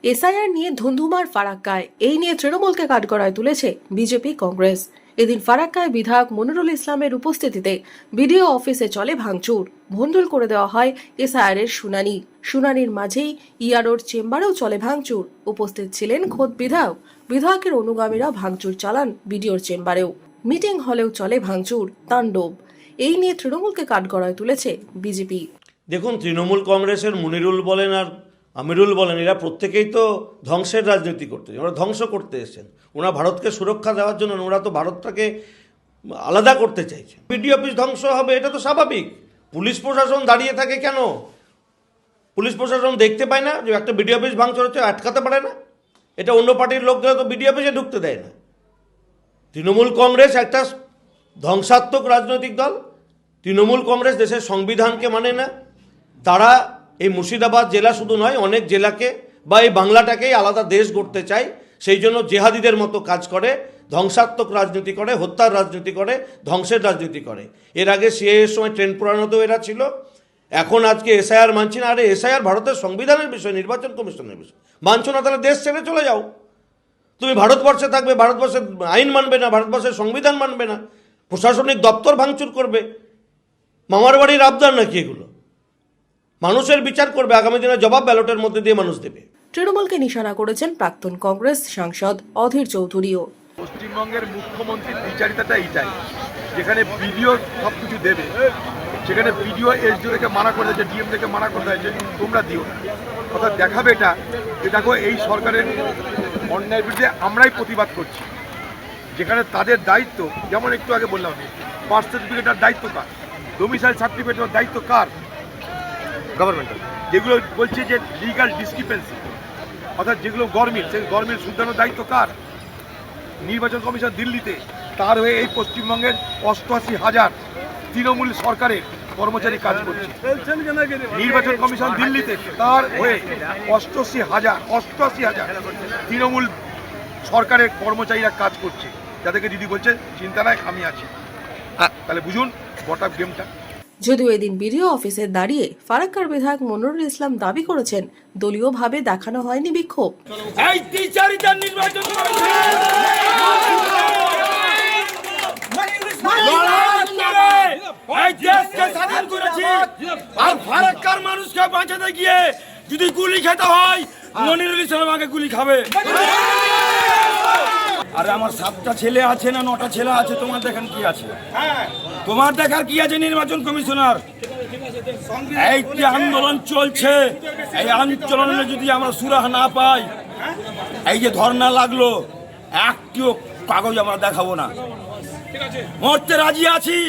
SIR নিয়ে ধুন্ধুমার ফারাক্কায়। এই নিয়ে তৃণমূলকে কাঠগড়ায় তুলেছে বিজেপি কংগ্রেস। এদিন ফারাক্কায় বিধায়ক মনিরুল ইসলামের উপস্থিতিতে বিডিও অফিসে চলে ভাঙচুর। ভণ্ডুল করে দেওয়া হয় এসআইআর এর শুনানির মাঝেই ইআরওর চেম্বারেও চলে ভাঙচুর। উপস্থিত ছিলেন খোদ বিধায়কের অনুগামীরা ভাঙচুর চালান বিডিওর চেম্বারেও। মিটিং হলেও চলে ভাঙচুর তাণ্ডব। এই নিয়ে তৃণমূলকে কাঠগড়ায় তুলেছে বিজেপি। দেখুন, তৃণমূল কংগ্রেসের মনিরুল বলেন আর আমিরুল বলেন, এরা প্রত্যেকেই তো ধ্বংসের রাজনীতি করতে, ওরা ধ্বংস করতে এসেছেন। ওরা ভারতকে সুরক্ষা দেওয়ার জন্য, ওরা তো ভারতটাকে আলাদা করতে চাইছে। বিডিও অফিস ধ্বংস হবে, এটা তো স্বাভাবিক। পুলিশ প্রশাসন দাঁড়িয়ে থাকে কেন? পুলিশ প্রশাসন দেখতে পায় না যে একটা বিডিও অফিস ভাঙচুর হচ্ছে, আটকাতে পারে না? এটা অন্য পার্টির লোকদের তো বিডিও অফিসে ঢুকতে দেয় না। তৃণমূল কংগ্রেস একটা ধ্বংসাত্মক রাজনৈতিক দল। তৃণমূল কংগ্রেস দেশের সংবিধানকে মানে না। তারা এই মুর্শিদাবাদ জেলা শুধু নয়, অনেক জেলাকে বা এই বাংলাটাকেই আলাদা দেশ গড়তে চায়। সেই জন্য জেহাদিদের মতো কাজ করে, ধ্বংসাত্মক রাজনীতি করে, হত্যার রাজনীতি করে, ধ্বংসের রাজনীতি করে। এর আগে সিএএর সময় ট্রেন পুরানোতেও এরা ছিল। এখন আজকে এসআইআর মানছি না। আরে এসআইআর ভারতের সংবিধানের বিষয়, নির্বাচন কমিশনের বিষয়। মানছো না, তাহলে দেশ ছেড়ে চলে যাও। তুমি ভারতবর্ষে থাকবে, ভারতবর্ষের আইন মানবে না, ভারতবর্ষের সংবিধান মানবে না, প্রশাসনিক দপ্তর ভাঙচুর করবে। মামার বাড়ির আবদার নাকি এগুলো? মানুষের বিচার করবে, আগামী দিনে জবাব ব্যালটের মধ্যে দিয়ে মানুষ দেবে। তৃণমূলকে নিশানা করেছেন প্রাক্তন কংগ্রেস সাংসদ অধীর চৌধুরীও। পশ্চিমবঙ্গের মুখ্যমন্ত্রীর বিচারিতাটা এইটাই, যেখানে বিডিও সব কিছু দেবে, সেখানে বিডিও এসডিওকে মানা করে দিয়েছে, ডিএম থেকে মানা করে দিয়েছে, তোমরা দিও না। অর্থাৎ দেখাবে এটা যে দেখো এই সরকারের অন্যায়ের বিরুদ্ধে আমরাই প্রতিবাদ করছি। যেখানে তাদের দায়িত্ব, যেমন একটু আগে বললাম, বার্থ সার্টিফিকেটের দায়িত্ব কার, ডোমিসাইল সার্টিফিকেটের দায়িত্ব কার? গভর্নমেন্টের। যেগুলো বলছে যে লিগাল ডিসক্রিপেন্সি, অর্থাৎ যেগুলো গভর্নমেন্ট, সেই গভর্নমেন্ট শুধানোর দায়িত্ব কার? নির্বাচন কমিশন দিল্লিতে, তার হয়ে এই পশ্চিমবঙ্গের 88,000 তৃণমূল সরকারের কর্মচারী কাজ করছে। নির্বাচন কমিশন দিল্লিতে, তার হয়ে 88,000 তৃণমূল সরকারের কর্মচারীরা কাজ করছে, যাদেরকে দিদি বলছে চিন্তা নাই, আমি আছি। তাহলে বুঝুন গোটা গেমটা। যদিও এদিন বিডিও অফিসে দাঁড়িয়ে ফারাক্কার বিধায়ক মনিরুল ইসলাম দাবি করেছেন দলীয়ভাবে দেখানো হয়নি বিক্ষোভ। আর ফারাক্কার মানুষকে বাঁচাতে গিয়ে যদি গুলি খেতে হয়, মনিরুল ইসলাম আগে গুলি খাবে। আরে আমার 7টা ছেলে আছে না 9টা ছেলে আছে, তোমার দেখার কি আছে? তোমার দেখার কি আছে? নির্বাচন কমিশনার, এই যে আন্দোলন চলছে, এই আন্দোলনে যদি আমরা সুরাহ না পাই, এই যে ধর্ণা লাগলো, একটিও কাগজ আমরা দেখাবো না। মরতে রাজি আছি।